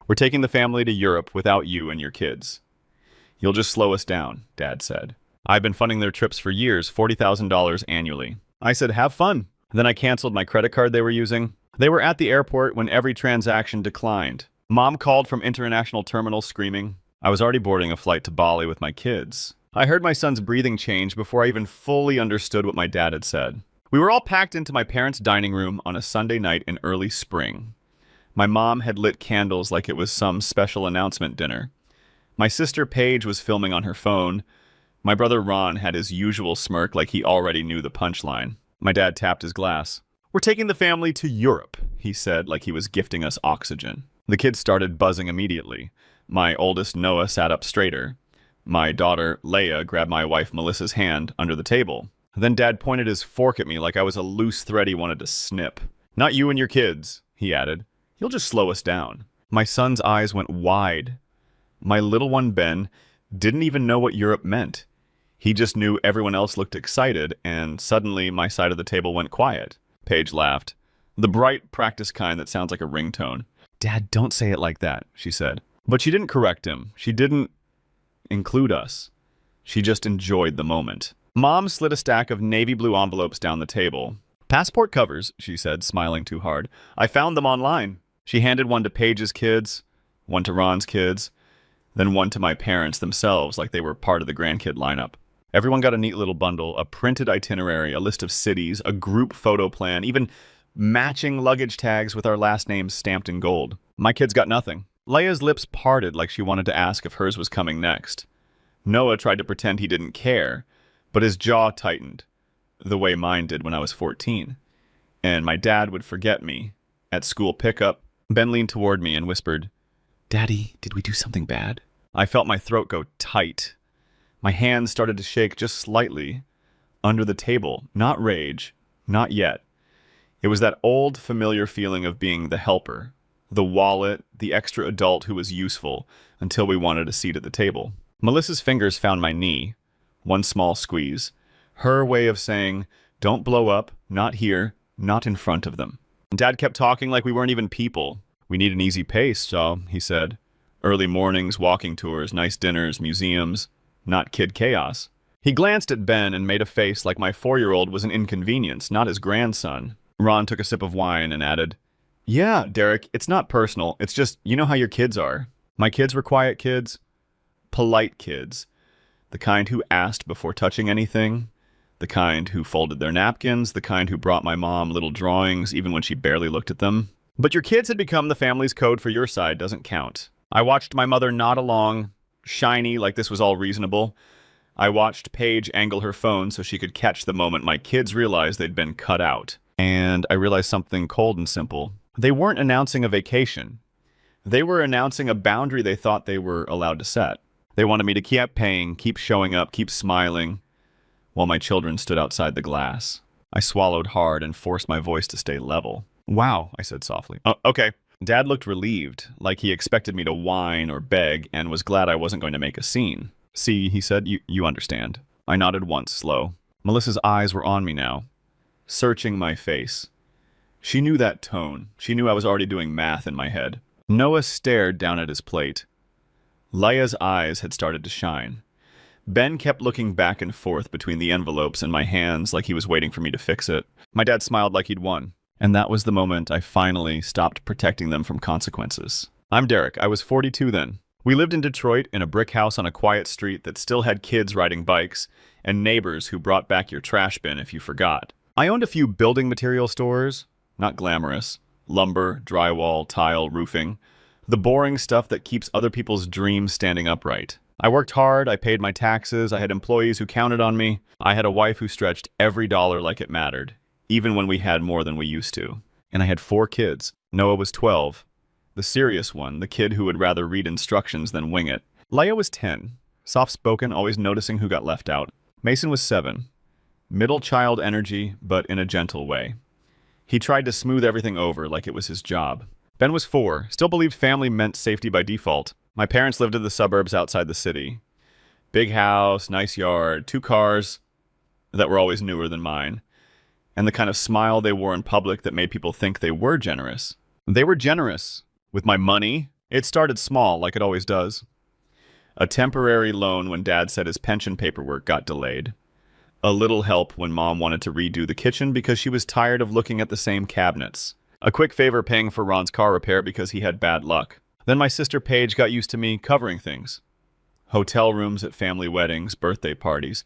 We're taking the family to Europe without you and your kids. You'll just slow us down, Dad said. I've been funding their trips for years, $40,000 annually. I said, have fun. Then I canceled my credit card they were using. They were at the airport when every transaction declined. Mom called from international terminal screaming. I was already boarding a flight to Bali with my kids. I heard my son's breathing change before I even fully understood what my dad had said. We were all packed into my parents' dining room on a Sunday night in early spring. My mom had lit candles like it was some special announcement dinner. My sister Paige was filming on her phone. My brother Ron had his usual smirk like he already knew the punchline. My dad tapped his glass. We're taking the family to Europe, he said like he was gifting us oxygen. The kids started buzzing immediately. My oldest Noah sat up straighter. My daughter Leia grabbed my wife Melissa's hand under the table. Then Dad pointed his fork at me like I was a loose thread he wanted to snip. Not you and your kids, he added. You'll just slow us down. My son's eyes went wide. My little one, Ben, didn't even know what Europe meant. He just knew everyone else looked excited, and suddenly my side of the table went quiet. Paige laughed. The bright, practice kind that sounds like a ringtone. Dad, don't say it like that, she said. But she didn't correct him. She didn't include us. She just enjoyed the moment. Mom slid a stack of navy blue envelopes down the table. Passport covers, she said, smiling too hard. I found them online. She handed one to Paige's kids, one to Ron's kids, then one to my parents themselves like they were part of the grandkid lineup. Everyone got a neat little bundle, a printed itinerary, a list of cities, a group photo plan, even matching luggage tags with our last names stamped in gold. My kids got nothing. Leia's lips parted like she wanted to ask if hers was coming next. Noah tried to pretend he didn't care, but his jaw tightened, the way mine did when I was 14. And my dad would forget me. At school pickup, Ben leaned toward me and whispered, Daddy, did we do something bad? I felt my throat go tight. My hands started to shake just slightly. Under the table, not rage, not yet. It was that old, familiar feeling of being the helper, the wallet, the extra adult who was useful, until we wanted a seat at the table. Melissa's fingers found my knee. One small squeeze. Her way of saying, don't blow up, not here, not in front of them. Dad kept talking like we weren't even people. We need an easy pace, so, he said. Early mornings, walking tours, nice dinners, museums, not kid chaos. He glanced at Ben and made a face like my 4-year-old was an inconvenience, not his grandson. Ron took a sip of wine and added, Yeah, Derek, it's not personal. It's just, you know how your kids are. My kids were quiet kids, polite kids. The kind who asked before touching anything, the kind who folded their napkins, the kind who brought my mom little drawings even when she barely looked at them. But your kids had become the family's code for your side doesn't count. I watched my mother nod along, shiny like this was all reasonable. I watched Paige angle her phone so she could catch the moment my kids realized they'd been cut out. And I realized something cold and simple. They weren't announcing a vacation. They were announcing a boundary they thought they were allowed to set. They wanted me to keep paying, keep showing up, keep smiling, while my children stood outside the glass. I swallowed hard and forced my voice to stay level. Wow, I said softly. Okay. Dad looked relieved, like he expected me to whine or beg, and was glad I wasn't going to make a scene. See, he said, you understand. I nodded once, slow. Melissa's eyes were on me now, searching my face. She knew that tone. She knew I was already doing math in my head. Noah stared down at his plate. Leia's eyes had started to shine. Ben kept looking back and forth between the envelopes and my hands like he was waiting for me to fix it. My dad smiled like he'd won. And that was the moment I finally stopped protecting them from consequences. I'm Derek. I was 42 then. We lived in Detroit in a brick house on a quiet street that still had kids riding bikes and neighbors who brought back your trash bin if you forgot. I owned a few building material stores, not glamorous. Lumber, drywall, tile, roofing. The boring stuff that keeps other people's dreams standing upright. I worked hard, I paid my taxes, I had employees who counted on me. I had a wife who stretched every dollar like it mattered, even when we had more than we used to. And I had 4 kids. Noah was 12. The serious one, the kid who would rather read instructions than wing it. Leia was 10. Soft-spoken, always noticing who got left out. Mason was 7. Middle child energy, but in a gentle way. He tried to smooth everything over like it was his job. Ben was 4, still believed family meant safety by default. My parents lived in the suburbs outside the city. Big house, nice yard, 2 cars that were always newer than mine. And the kind of smile they wore in public that made people think they were generous. They were generous with my money, It started small, like it always does. A temporary loan when Dad said his pension paperwork got delayed. A little help when Mom wanted to redo the kitchen because she was tired of looking at the same cabinets. A quick favor paying for Ron's car repair because he had bad luck. Then my sister Paige got used to me covering things. Hotel rooms at family weddings, birthday parties.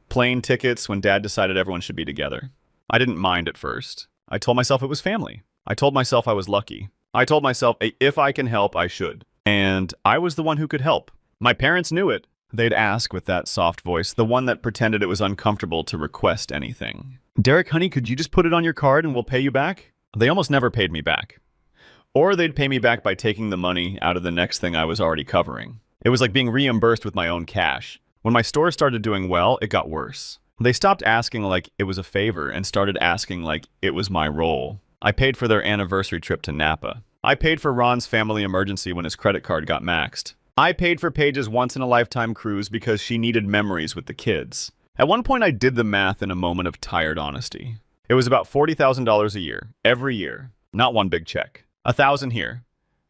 Plane tickets when Dad decided everyone should be together. I didn't mind at first. I told myself it was family. I told myself I was lucky. I told myself if I can help, I should. And I was the one who could help. My parents knew it. They'd ask with that soft voice, the one that pretended it was uncomfortable to request anything. Derek, honey, could you just put it on your card and we'll pay you back? They almost never paid me back. Or they'd pay me back by taking the money out of the next thing I was already covering. It was like being reimbursed with my own cash. When my store started doing well, it got worse. They stopped asking like it was a favor and started asking like it was my role. I paid for their anniversary trip to Napa. I paid for Ron's family emergency when his credit card got maxed. I paid for Paige's once-in-a-lifetime cruise because she needed memories with the kids. At one point, I did the math in a moment of tired honesty. It was about $40,000 a year, every year. Not one big check. $1,000 here,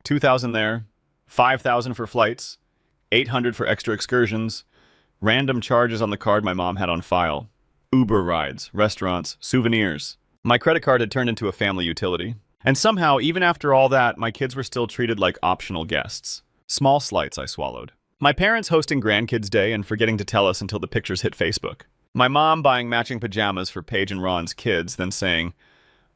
$2,000 there, $5,000 for flights, $800 for extra excursions, random charges on the card my mom had on file, Uber rides, restaurants, souvenirs. My credit card had turned into a family utility. And somehow, even after all that, my kids were still treated like optional guests. Small slights I swallowed. My parents hosting Grandkids Day and forgetting to tell us until the pictures hit Facebook. My mom buying matching pajamas for Paige and Ron's kids, then saying,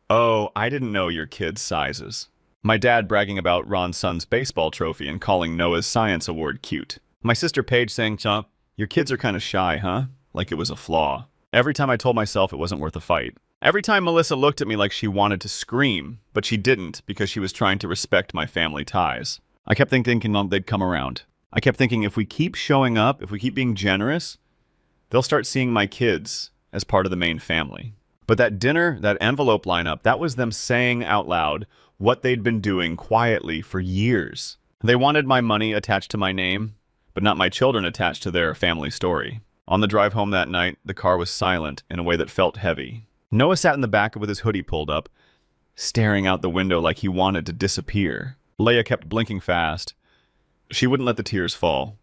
"Oh, I didn't know your kids' sizes." My dad bragging about Ron's son's baseball trophy and calling Noah's science award cute. My sister Paige saying, "Chomp, your kids are kind of shy, huh?" Like it was a flaw. Every time I told myself it wasn't worth a fight. Every time Melissa looked at me like she wanted to scream, but she didn't because she was trying to respect my family ties. I kept thinking they'd come around. I kept thinking if we keep showing up, if we keep being generous, they'll start seeing my kids as part of the main family. But that dinner, that envelope lineup, that was them saying out loud what they'd been doing quietly for years. They wanted my money attached to my name, but not my children attached to their family story. On the drive home that night, the car was silent in a way that felt heavy. Noah sat in the back with his hoodie pulled up, staring out the window like he wanted to disappear. Leia kept blinking fast. She wouldn't let the tears fall.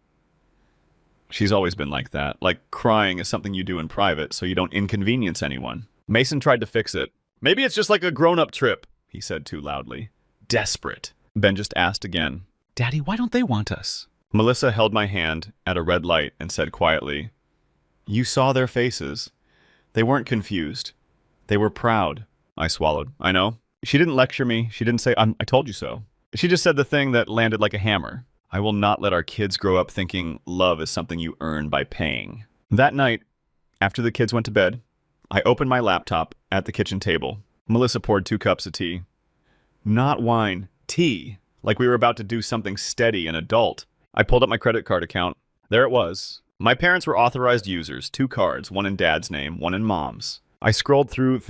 She's always been like that. Like crying is something you do in private so you don't inconvenience anyone. Mason tried to fix it. "Maybe it's just like a grown-up trip," he said too loudly. Desperate. Ben just asked again, "Daddy, why don't they want us?" Melissa held my hand at a red light and said quietly, "You saw their faces. They weren't confused. They were proud." I swallowed. I know. She didn't lecture me. She didn't say, I told you so. She just said the thing that landed like a hammer. I will not let our kids grow up thinking love is something you earn by paying. That night, after the kids went to bed, I opened my laptop at the kitchen table. Melissa poured 2 cups of tea. Not wine, tea. Like we were about to do something steady and adult. I pulled up my credit card account. There it was. My parents were authorized users, 2 cards, one in Dad's name, one in Mom's. I scrolled through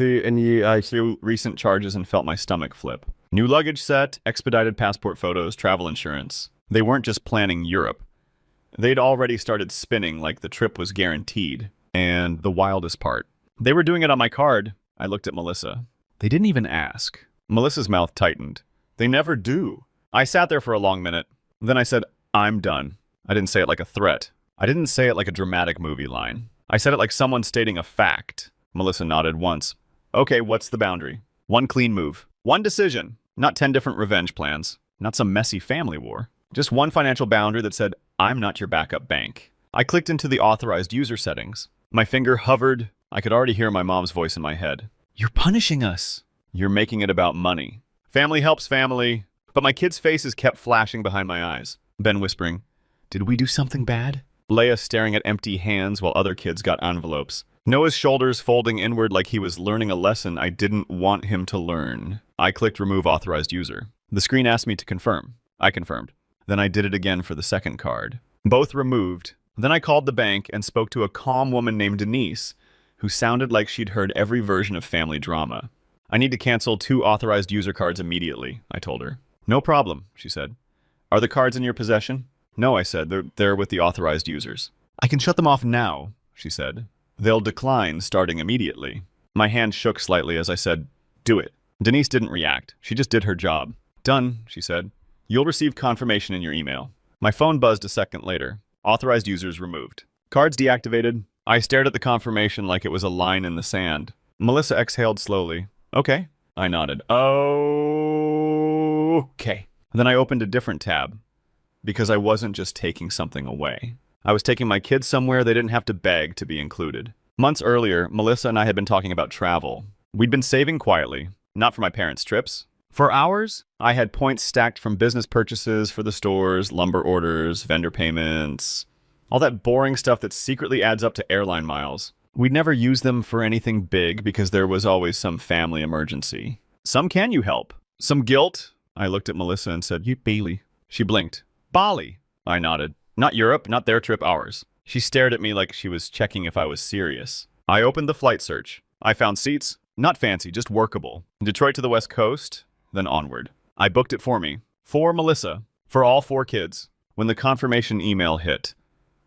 recent charges and felt my stomach flip. New luggage set, expedited passport photos, travel insurance. They weren't just planning Europe. They'd already started spinning like the trip was guaranteed. And the wildest part, they were doing it on my card. I looked at Melissa. They didn't even ask. Melissa's mouth tightened. They never do. I sat there for a long minute. Then I said, "I'm done." I didn't say it like a threat. I didn't say it like a dramatic movie line. I said it like someone stating a fact. Melissa nodded once. "Okay, what's the boundary?" One clean move. One decision. Not 10 different revenge plans. Not some messy family war. Just one financial boundary that said, "I'm not your backup bank." I clicked into the authorized user settings. My finger hovered. I could already hear my mom's voice in my head. "You're punishing us." "You're making it about money." Family helps family. But my kids' faces kept flashing behind my eyes. Ben whispering, "Did we do something bad?" Leia staring at empty hands while other kids got envelopes. Noah's shoulders folding inward like he was learning a lesson I didn't want him to learn. I clicked remove authorized user. The screen asked me to confirm. I confirmed. Then I did it again for the second card. Both removed. Then I called the bank and spoke to a calm woman named Denise, who sounded like she'd heard every version of family drama. "I need to cancel 2 authorized user cards immediately," I told her. "No problem," she said. "Are the cards in your possession?" "No," I said. They're with the authorized users." "I can shut them off now," she said. "They'll decline starting immediately." My hand shook slightly as I said, "Do it." Denise didn't react. She just did her job. "Done," she said. You'll receive confirmation in your email. My phone buzzed a second later. Authorized users removed. Cards deactivated. I stared at the confirmation like it was a line in the sand. Melissa exhaled slowly. Okay. I nodded. Okay. Then I opened a different tab because I wasn't just taking something away. I was taking my kids somewhere they didn't have to beg to be included. Months earlier, Melissa and I had been talking about travel. We'd been saving quietly, not for my parents' trips. For ours, I had points stacked from business purchases for the stores, lumber orders, vendor payments, all that boring stuff that secretly adds up to airline miles. We'd never use them for anything big because there was always some family emergency. Some can you help? Some guilt? I looked at Melissa and said, "You Bailey." She blinked. "Bali." I nodded. "Not Europe, not their trip, ours." She stared at me like she was checking if I was serious. I opened the flight search. I found seats, not fancy, just workable. Detroit to the West Coast, then onward. I booked it for me. For Melissa. For all 4 kids. When the confirmation email hit,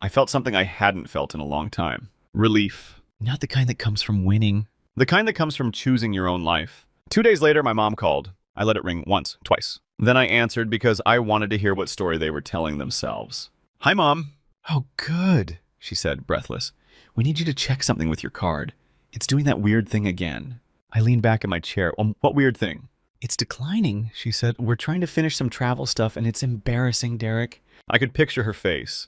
I felt something I hadn't felt in a long time. Relief. Not the kind that comes from winning. The kind that comes from choosing your own life. 2 days later, my mom called. I let it ring once, twice. Then I answered because I wanted to hear what story they were telling themselves. "Hi, Mom." "Oh, good," she said, breathless. "We need you to check something with your card. It's doing that weird thing again." I leaned back in my chair. What weird thing?" "It's declining," she said. "We're trying to finish some travel stuff, and it's embarrassing, Derek." I could picture her face.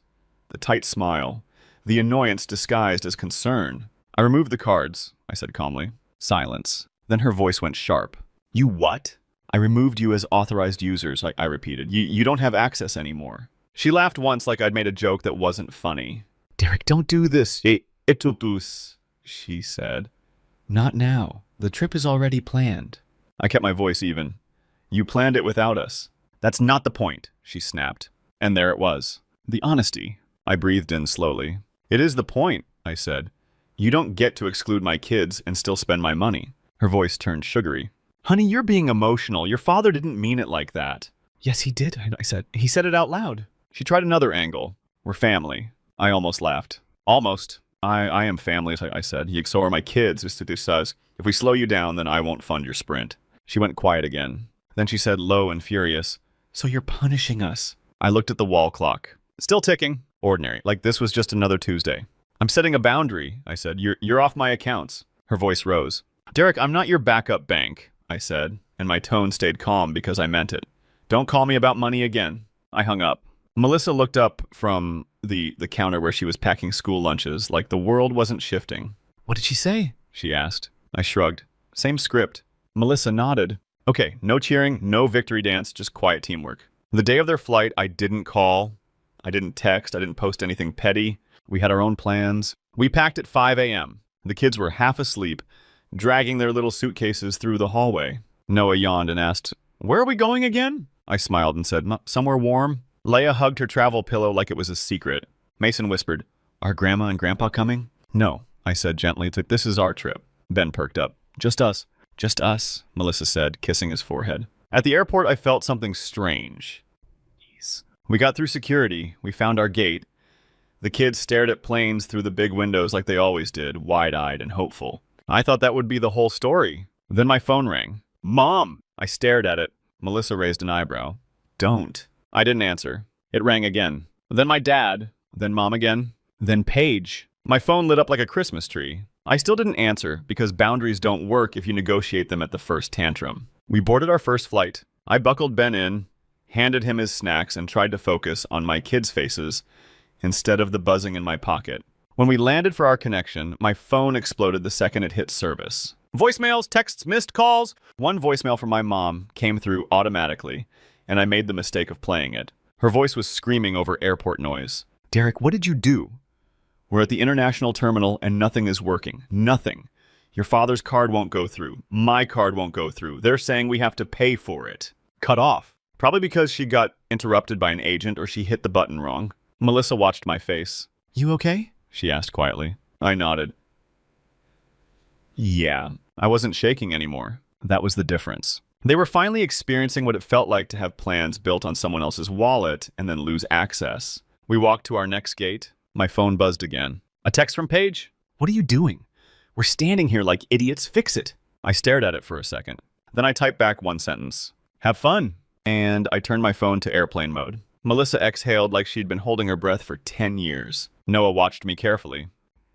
The tight smile. The annoyance disguised as concern. "I removed the cards," I said calmly. Silence. Then her voice went sharp. "You what?" "I removed you as authorized users," I repeated. You don't have access anymore." She laughed once like I'd made a joke that wasn't funny. "Derek, don't do this." "Etutus," she said. "Not now. The trip is already planned." I kept my voice even. "You planned it without us." "That's not the point," she snapped. And there it was. The honesty. I breathed in slowly. "It is the point," I said. "You don't get to exclude my kids and still spend my money." Her voice turned sugary. "Honey, you're being emotional. Your father didn't mean it like that." "Yes, he did," I said. "He said it out loud." She tried another angle. "We're family." I almost laughed. "Almost. I am family," I said. "So are my kids. If we slow you down, then I won't fund your sprint." She went quiet again. Then she said, low and furious, "So you're punishing us." I looked at the wall clock. Still ticking. Ordinary. Like this was just another Tuesday. "I'm setting a boundary," I said. You're off my accounts." Her voice rose. "Derek, I'm not your backup bank," I said, and my tone stayed calm because I meant it. "Don't call me about money again." I hung up. Melissa looked up from the counter where she was packing school lunches, like the world wasn't shifting. "What did she say?" she asked. I shrugged. "Same script." Melissa nodded. "Okay, no cheering, no victory dance, just quiet teamwork." The day of their flight, I didn't call. I didn't text. I didn't post anything petty. We had our own plans. We packed at 5 a.m. The kids were half asleep, dragging their little suitcases through the hallway. Noah yawned and asked, "Where are we going again?" I smiled and said, "Somewhere warm." Leia hugged her travel pillow like it was a secret. Mason whispered, "Are Grandma and Grandpa coming?" "No," I said gently. "This is our trip." Ben perked up. "Just us." "Just us," Melissa said, kissing his forehead. At the airport, I felt something strange. We got through security. We found our gate. The kids stared at planes through the big windows like they always did, wide-eyed and hopeful. I thought that would be the whole story. Then my phone rang. "Mom!" I stared at it. Melissa raised an eyebrow. "Don't." I didn't answer. It rang again. Then my dad. Then Mom again. Then Paige. My phone lit up like a Christmas tree. I still didn't answer because boundaries don't work if you negotiate them at the first tantrum. We boarded our first flight. I buckled Ben in, handed him his snacks, and tried to focus on my kids' faces instead of the buzzing in my pocket. When we landed for our connection, my phone exploded the second it hit service. Voicemails, texts, missed calls. One voicemail from my mom came through automatically, and I made the mistake of playing it. Her voice was screaming over airport noise. "Derek, what did you do?" "We're at the international terminal and nothing is working. Nothing. Your father's card won't go through. My card won't go through. They're saying we have to pay for it." Cut off. Probably because she got interrupted by an agent or she hit the button wrong. Melissa watched my face. "You okay?" she asked quietly. I nodded. Yeah, I wasn't shaking anymore. That was the difference. They were finally experiencing what it felt like to have plans built on someone else's wallet and then lose access. We walked to our next gate. My phone buzzed again. A text from Paige. "What are you doing? We're standing here like idiots. Fix it." I stared at it for a second. Then I typed back one sentence. "Have fun." and I turned my phone to airplane mode. Melissa exhaled like she'd been holding her breath for 10 years. Noah watched me carefully.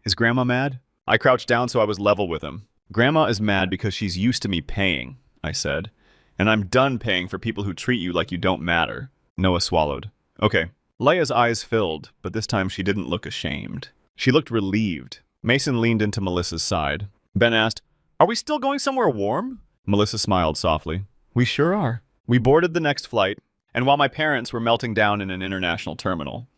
Is Grandma mad? I crouched down so I was level with him. Grandma is mad because she's used to me paying, I said. And I'm done paying for people who treat you like you don't matter. Noah swallowed. Okay. Leia's eyes filled, but this time she didn't look ashamed. She looked relieved. Mason leaned into Melissa's side. Ben asked, "Are we still going somewhere warm?" Melissa smiled softly. We sure are. We boarded the next flight, and while my parents were melting down in an international terminal,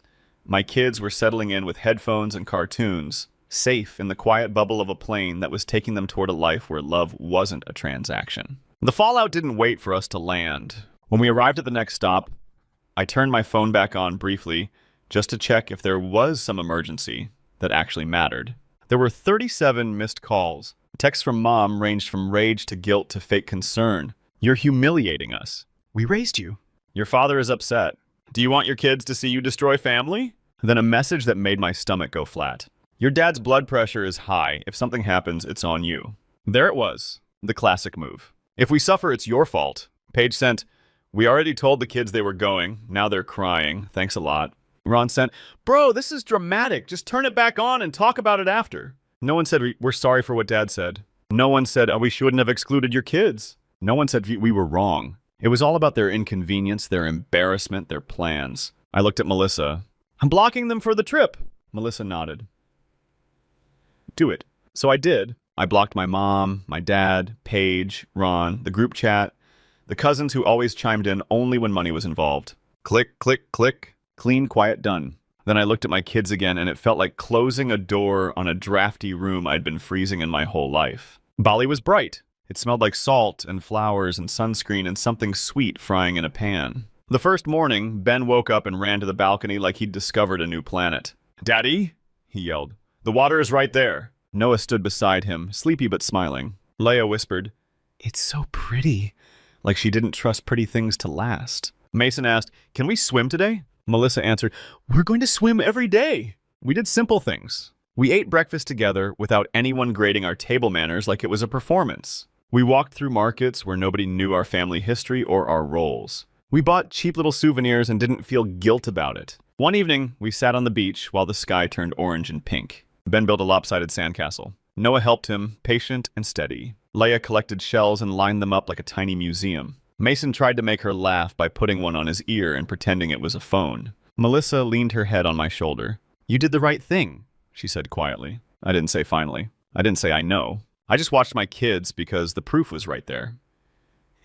my kids were settling in with headphones and cartoons, safe in the quiet bubble of a plane that was taking them toward a life where love wasn't a transaction. The fallout didn't wait for us to land. When we arrived at the next stop, I turned my phone back on briefly just to check if there was some emergency that actually mattered. There were 37 missed calls. Texts from Mom ranged from rage to guilt to fake concern. You're humiliating us. We raised you. Your father is upset. Do you want your kids to see you destroy family? Then a message that made my stomach go flat. Your dad's blood pressure is high. If something happens, it's on you. There it was. The classic move. If we suffer, it's your fault. Paige sent, we already told the kids they were going. Now they're crying. Thanks a lot. Ron sent, bro, this is dramatic. Just turn it back on and talk about it after. No one said we're sorry for what Dad said. No one said, we shouldn't have excluded your kids. No one said we were wrong. It was all about their inconvenience, their embarrassment, their plans. I looked at Melissa. I'm blocking them for the trip. Melissa nodded. Do it. So I did. I blocked my mom, my dad, Paige, Ron, the group chat, the cousins who always chimed in only when money was involved. Click, click, click. Clean, quiet, done. Then I looked at my kids again, and it felt like closing a door on a drafty room I'd been freezing in my whole life. Bali was bright. It smelled like salt and flowers and sunscreen and something sweet frying in a pan. The first morning, Ben woke up and ran to the balcony like he'd discovered a new planet. Daddy, he yelled. The water is right there. Noah stood beside him, sleepy but smiling. Leia whispered, it's so pretty. Like she didn't trust pretty things to last. Mason asked, can we swim today? Melissa answered, we're going to swim every day. We did simple things. We ate breakfast together without anyone grading our table manners like it was a performance. We walked through markets where nobody knew our family history or our roles. We bought cheap little souvenirs and didn't feel guilt about it. One evening, we sat on the beach while the sky turned orange and pink. Ben built a lopsided sandcastle. Noah helped him, patient and steady. Leia collected shells and lined them up like a tiny museum. Mason tried to make her laugh by putting one on his ear and pretending it was a phone. Melissa leaned her head on my shoulder. You did the right thing, she said quietly. I didn't say finally. I didn't say I know. I just watched my kids because the proof was right there,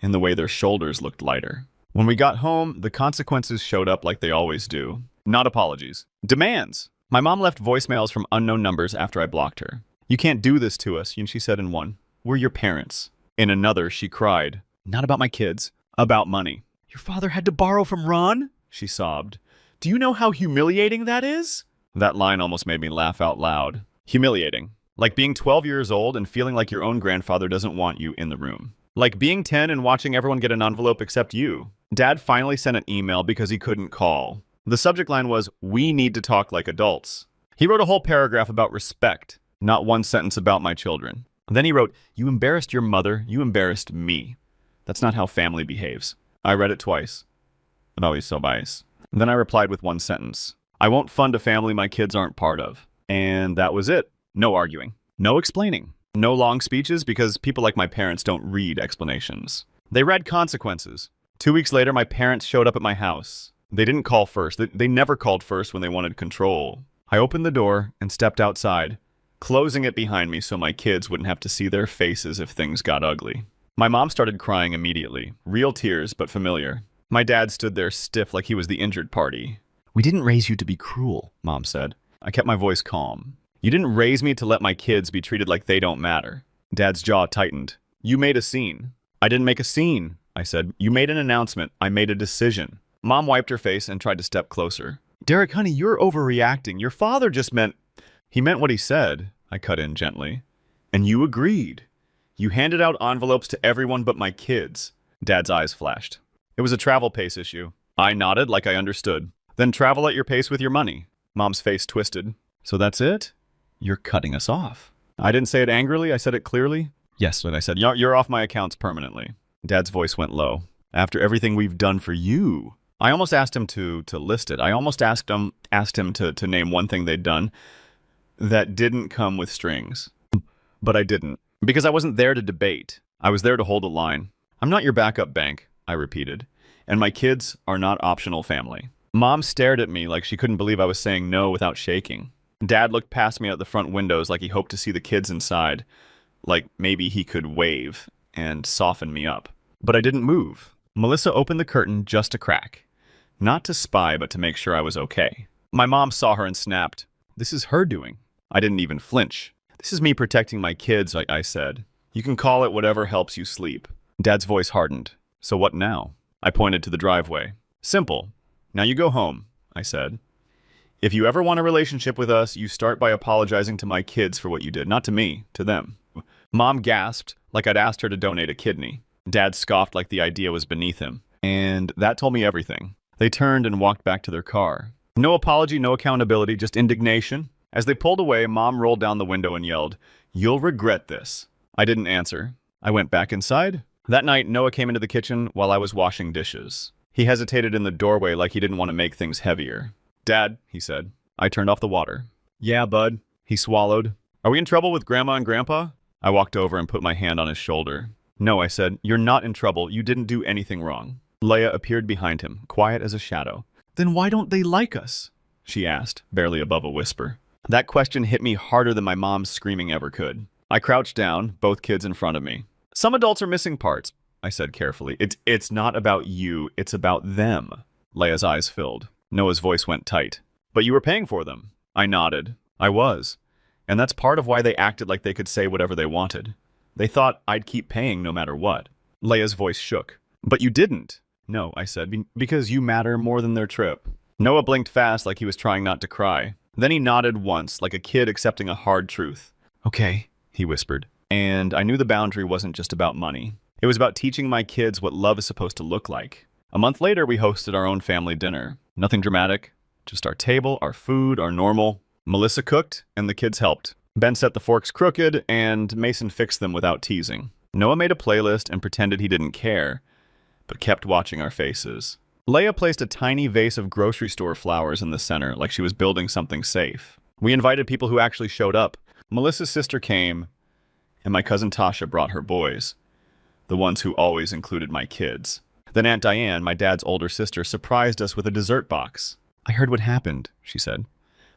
in the way their shoulders looked lighter. When we got home, the consequences showed up like they always do. Not apologies. Demands. My mom left voicemails from unknown numbers after I blocked her. You can't do this to us, she said in one. We're your parents. In another, she cried. Not about my kids. About money. Your father had to borrow from Ron? She sobbed. Do you know how humiliating that is? That line almost made me laugh out loud. Humiliating. Like being 12 years old and feeling like your own grandfather doesn't want you in the room. Like being 10 and watching everyone get an envelope except you. Dad finally sent an email because he couldn't call. The subject line was, we need to talk like adults. He wrote a whole paragraph about respect, not one sentence about my children. Then he wrote, you embarrassed your mother, you embarrassed me. That's not how family behaves. I read it twice. No hizo bias. Then I replied with one sentence. I won't fund a family my kids aren't part of. And that was it. No arguing. No explaining. No long speeches because people like my parents don't read explanations. They read consequences. 2 weeks later, my parents showed up at my house. They didn't call first. They never called first when they wanted control. I opened the door and stepped outside, closing it behind me so my kids wouldn't have to see their faces if things got ugly. My mom started crying immediately. Real tears, but familiar. My dad stood there stiff like he was the injured party. We didn't raise you to be cruel, Mom said. I kept my voice calm. You didn't raise me to let my kids be treated like they don't matter. Dad's jaw tightened. You made a scene. I didn't make a scene, I said. You made an announcement. I made a decision. Mom wiped her face and tried to step closer. Derek, honey, you're overreacting. Your father just meant... He meant what he said, I cut in gently. And you agreed. You handed out envelopes to everyone but my kids. Dad's eyes flashed. It was a travel pace issue. I nodded like I understood. Then travel at your pace with your money. Mom's face twisted. So that's it? You're cutting us off. I didn't say it angrily. I said it clearly. Yes, but I said, you're off my accounts permanently. Dad's voice went low. After everything we've done for you. I almost asked him to list it. I almost asked him to name one thing they'd done that didn't come with strings. But I didn't. Because I wasn't there to debate. I was there to hold a line. I'm not your backup bank, I repeated. And my kids are not optional family. Mom stared at me like she couldn't believe I was saying no without shaking. Dad looked past me out the front windows like he hoped to see the kids inside. Like maybe he could wave and soften me up. But I didn't move. Melissa opened the curtain just a crack. Not to spy, but to make sure I was okay. My mom saw her and snapped. This is her doing. I didn't even flinch. This is me protecting my kids, I said. You can call it whatever helps you sleep. Dad's voice hardened. So what now? I pointed to the driveway. Simple. Now you go home, I said. If you ever want a relationship with us, you start by apologizing to my kids for what you did. Not to me, to them. Mom gasped like I'd asked her to donate a kidney. Dad scoffed like the idea was beneath him. And that told me everything. They turned and walked back to their car. No apology, no accountability, just indignation. As they pulled away, Mom rolled down the window and yelled, "You'll regret this." I didn't answer. I went back inside. That night, Noah came into the kitchen while I was washing dishes. He hesitated in the doorway like he didn't want to make things heavier. "Dad," he said. I turned off the water. "Yeah, bud." He swallowed. "Are we in trouble with Grandma and Grandpa?" I walked over and put my hand on his shoulder. "No," I said. "You're not in trouble. You didn't do anything wrong." Leia appeared behind him, quiet as a shadow. "Then why don't they like us?" she asked, barely above a whisper. That question hit me harder than my mom's screaming ever could. I crouched down, both kids in front of me. "Some adults are missing parts," I said carefully. It's not about you, it's about them." Leia's eyes filled. Noah's voice went tight. "But you were paying for them." I nodded. I was. And that's part of why they acted like they could say whatever they wanted. They thought I'd keep paying no matter what. Leia's voice shook. "But you didn't." "No," I said, "because you matter more than their trip." Noah blinked fast like he was trying not to cry. Then he nodded once, like a kid accepting a hard truth. "Okay," he whispered. And I knew the boundary wasn't just about money. It was about teaching my kids what love is supposed to look like. A month later, we hosted our own family dinner. Nothing dramatic, just our table, our food, our normal. Melissa cooked, and the kids helped. Ben set the forks crooked, and Mason fixed them without teasing. Noah made a playlist and pretended he didn't care, but kept watching our faces. Leia placed a tiny vase of grocery store flowers in the center, like she was building something safe. We invited people who actually showed up. Melissa's sister came, and my cousin Tasha brought her boys, the ones who always included my kids. Then Aunt Diane, my dad's older sister, surprised us with a dessert box. "I heard what happened," she said.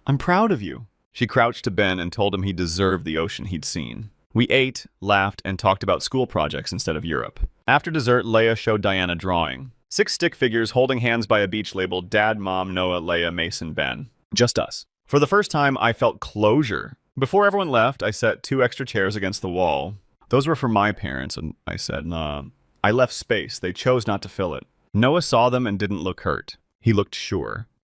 "I'm proud of you." She crouched to Ben and told him he deserved the ocean he'd seen. We ate, laughed, and talked about school projects instead of Europe. After dessert, Leia showed Diane a drawing. 6 stick figures holding hands by a beach labeled Dad, Mom, Noah, Leia, Mason, Ben. Just us. For the first time, I felt closure. Before everyone left, I set 2 extra chairs against the wall. Those were for my parents, and I said, I left space. They chose not to fill it. Noah saw them and didn't look hurt. He looked sure.